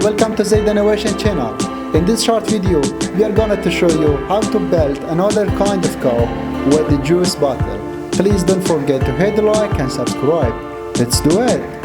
welcome to Zayd Innovation channel. In this short video, we are going to show you how to build another kind of cup with the juice bottle. Please don't forget to hit the like and subscribe. Let's do it!